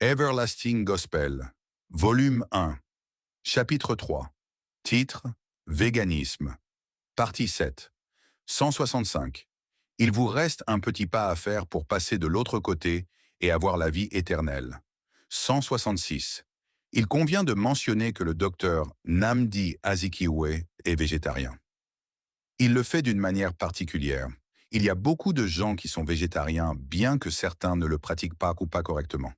Everlasting Gospel, volume 1, chapitre 3, titre Véganisme, partie 7, 165. Il vous reste un petit pas à faire pour passer de l'autre côté et avoir la vie éternelle. 166. Il convient de mentionner que le docteur Nnamdi Azikiwe est végétarien. Il le fait d'une manière particulière. Il y a beaucoup de gens qui sont végétariens, bien que certains ne le pratiquent pas ou pas correctement.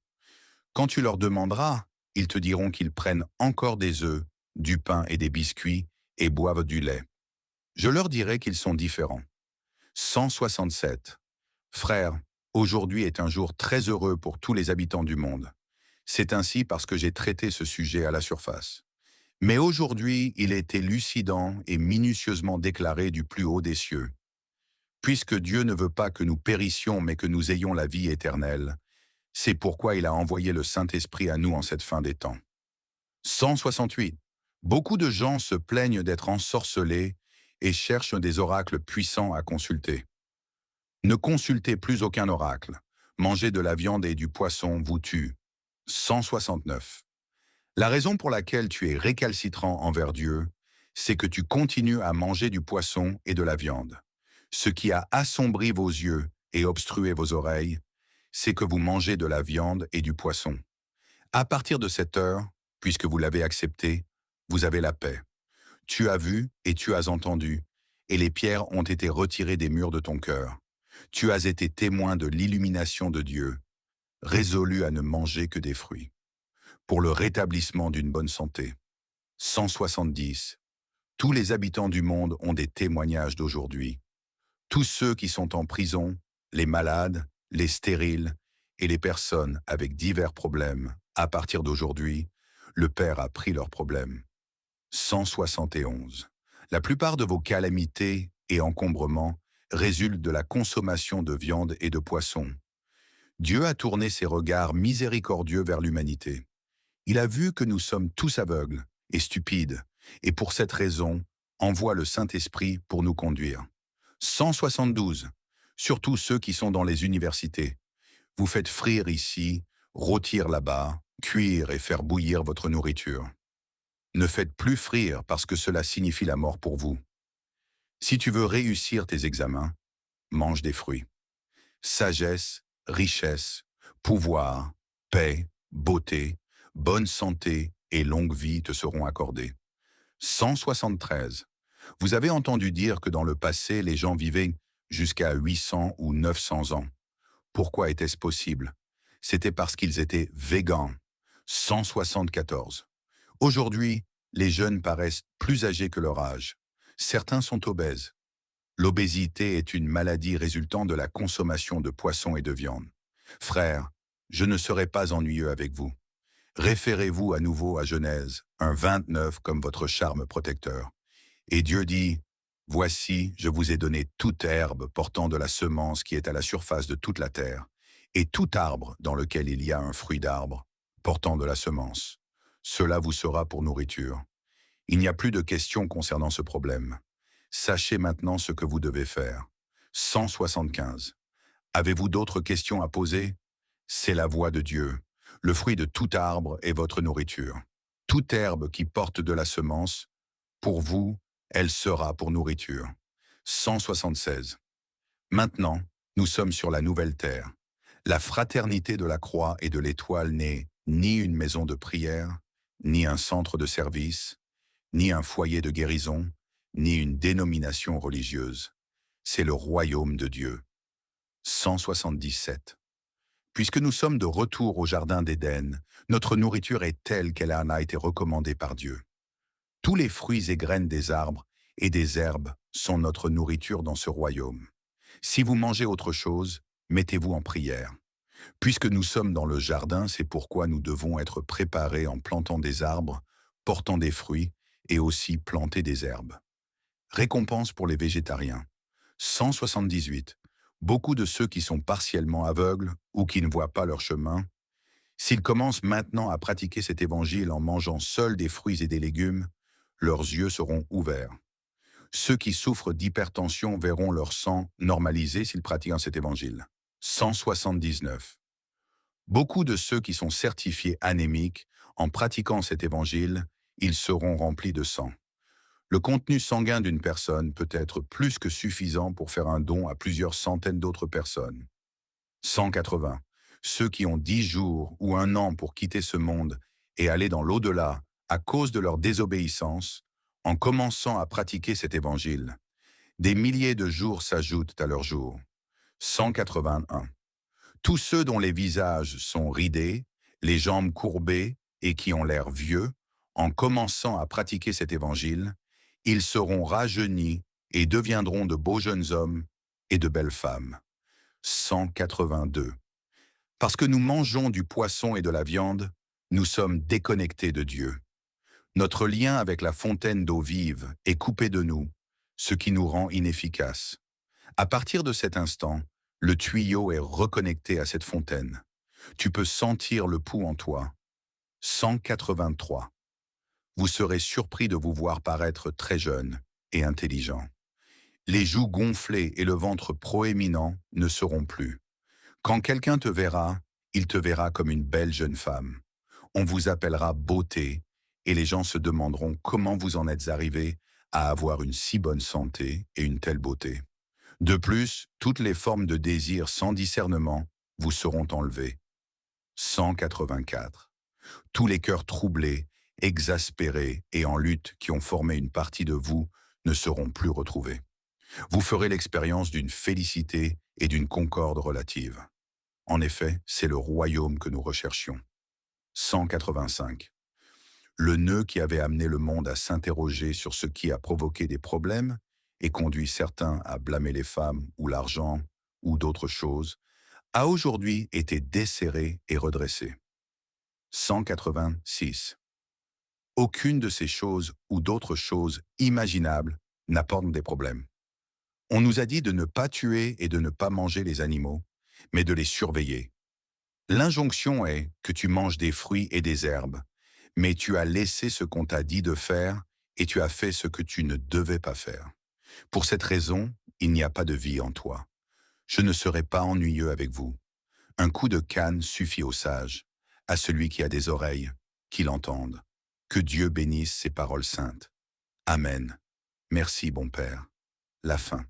Quand tu leur demanderas, ils te diront qu'ils prennent encore des œufs, du pain et des biscuits et boivent du lait. Je leur dirai qu'ils sont différents. 167. Frère, aujourd'hui est un jour très heureux pour tous les habitants du monde. C'est ainsi parce que j'ai traité ce sujet à la surface. Mais aujourd'hui, il a été lucidant et minutieusement déclaré du plus haut des cieux. Puisque Dieu ne veut pas que nous périssions mais que nous ayons la vie éternelle, c'est pourquoi il a envoyé le Saint-Esprit à nous en cette fin des temps. 168. Beaucoup de gens se plaignent d'être ensorcelés et cherchent des oracles puissants à consulter. Ne consultez plus aucun oracle. Manger de la viande et du poisson vous tue. 169. La raison pour laquelle tu es récalcitrant envers Dieu, c'est que tu continues à manger du poisson et de la viande. Ce qui a assombri vos yeux et obstrué vos oreilles, c'est que vous mangez de la viande et du poisson. À partir de cette heure, puisque vous l'avez accepté, vous avez la paix. Tu as vu et tu as entendu, et les pierres ont été retirées des murs de ton cœur. Tu as été témoin de l'illumination de Dieu, résolu à ne manger que des fruits. Pour le rétablissement d'une bonne santé. 170. Tous les habitants du monde ont des témoignages d'aujourd'hui. Tous ceux qui sont en prison, les malades, les stériles et les personnes avec divers problèmes, à partir d'aujourd'hui, le Père a pris leurs problèmes. 171. La plupart de vos calamités et encombrements résultent de la consommation de viande et de poisson. Dieu a tourné ses regards miséricordieux vers l'humanité. Il a vu que nous sommes tous aveugles et stupides, et pour cette raison, envoie le Saint-Esprit pour nous conduire. 172. Surtout ceux qui sont dans les universités. Vous faites frire ici, rôtir là-bas, cuire et faire bouillir votre nourriture. Ne faites plus frire parce que cela signifie la mort pour vous. Si tu veux réussir tes examens, mange des fruits. Sagesse, richesse, pouvoir, paix, beauté, bonne santé et longue vie te seront accordés. 173. Vous avez entendu dire que dans le passé, les gens vivaient jusqu'à 800 ou 900 ans. Pourquoi était-ce possible? C'était parce qu'ils étaient végans. 174. Aujourd'hui, les jeunes paraissent plus âgés que leur âge. Certains sont obèses. L'obésité est une maladie résultant de la consommation de poissons et de viande. Frères, je ne serai pas ennuyeux avec vous. Référez-vous à nouveau à Genèse 1:29 comme votre charme protecteur. Et Dieu dit, « Voici, je vous ai donné toute herbe portant de la semence qui est à la surface de toute la terre, et tout arbre dans lequel il y a un fruit d'arbre, portant de la semence. Cela vous sera pour nourriture. » Il n'y a plus de questions concernant ce problème. Sachez maintenant ce que vous devez faire. 175. Avez-vous d'autres questions à poser? C'est la voix de Dieu. Le fruit de tout arbre est votre nourriture. Toute herbe qui porte de la semence, pour vous, elle sera pour nourriture. 176. Maintenant, nous sommes sur la nouvelle terre. La fraternité de la croix et de l'étoile n'est ni une maison de prière, ni un centre de service, ni un foyer de guérison, ni une dénomination religieuse. C'est le royaume de Dieu. 177. Puisque nous sommes de retour au jardin d'Éden, notre nourriture est telle qu'elle en a été recommandée par Dieu. Tous les fruits et graines des arbres et des herbes sont notre nourriture dans ce royaume. Si vous mangez autre chose, mettez-vous en prière. Puisque nous sommes dans le jardin, c'est pourquoi nous devons être préparés en plantant des arbres, portant des fruits et aussi planter des herbes. Récompense pour les végétariens. 178. Beaucoup de ceux qui sont partiellement aveugles ou qui ne voient pas leur chemin, s'ils commencent maintenant à pratiquer cet évangile en mangeant seuls des fruits et des légumes, leurs yeux seront ouverts. Ceux qui souffrent d'hypertension verront leur sang normalisé s'ils pratiquent cet évangile. 179. Beaucoup de ceux qui sont certifiés anémiques, en pratiquant cet évangile, ils seront remplis de sang. Le contenu sanguin d'une personne peut être plus que suffisant pour faire un don à plusieurs centaines d'autres personnes. 180. Ceux qui ont 10 jours ou un an pour quitter ce monde et aller dans l'au-delà à cause de leur désobéissance, en commençant à pratiquer cet évangile. Des milliers de jours s'ajoutent à leurs jours. 181. Tous ceux dont les visages sont ridés, les jambes courbées et qui ont l'air vieux, en commençant à pratiquer cet évangile, ils seront rajeunis et deviendront de beaux jeunes hommes et de belles femmes. 182. Parce que nous mangeons du poisson et de la viande, nous sommes déconnectés de Dieu. Notre lien avec la fontaine d'eau vive est coupé de nous, ce qui nous rend inefficaces. À partir de cet instant, le tuyau est reconnecté à cette fontaine. Tu peux sentir le pouls en toi. 183. Vous serez surpris de vous voir paraître très jeune et intelligent. Les joues gonflées et le ventre proéminent ne seront plus. Quand quelqu'un te verra, il te verra comme une belle jeune femme. On vous appellera beauté et les gens se demanderont comment vous en êtes arrivé à avoir une si bonne santé et une telle beauté. De plus, toutes les formes de désir sans discernement vous seront enlevées. 184. Tous les cœurs troublés, exaspérés et en lutte qui ont formé une partie de vous ne seront plus retrouvés. Vous ferez l'expérience d'une félicité et d'une concorde relative. En effet, c'est le royaume que nous recherchions. 185. Le nœud qui avait amené le monde à s'interroger sur ce qui a provoqué des problèmes et conduit certains à blâmer les femmes ou l'argent ou d'autres choses, a aujourd'hui été desserré et redressé. 186. Aucune de ces choses ou d'autres choses imaginables n'apporte des problèmes. On nous a dit de ne pas tuer et de ne pas manger les animaux, mais de les surveiller. L'injonction est que tu manges des fruits et des herbes, mais tu as laissé ce qu'on t'a dit de faire et tu as fait ce que tu ne devais pas faire. Pour cette raison, il n'y a pas de vie en toi. Je ne serai pas ennuyeux avec vous. Un coup de canne suffit au sage, à celui qui a des oreilles, qu'il entende. Que Dieu bénisse ses paroles saintes. Amen. Merci, bon Père. La fin.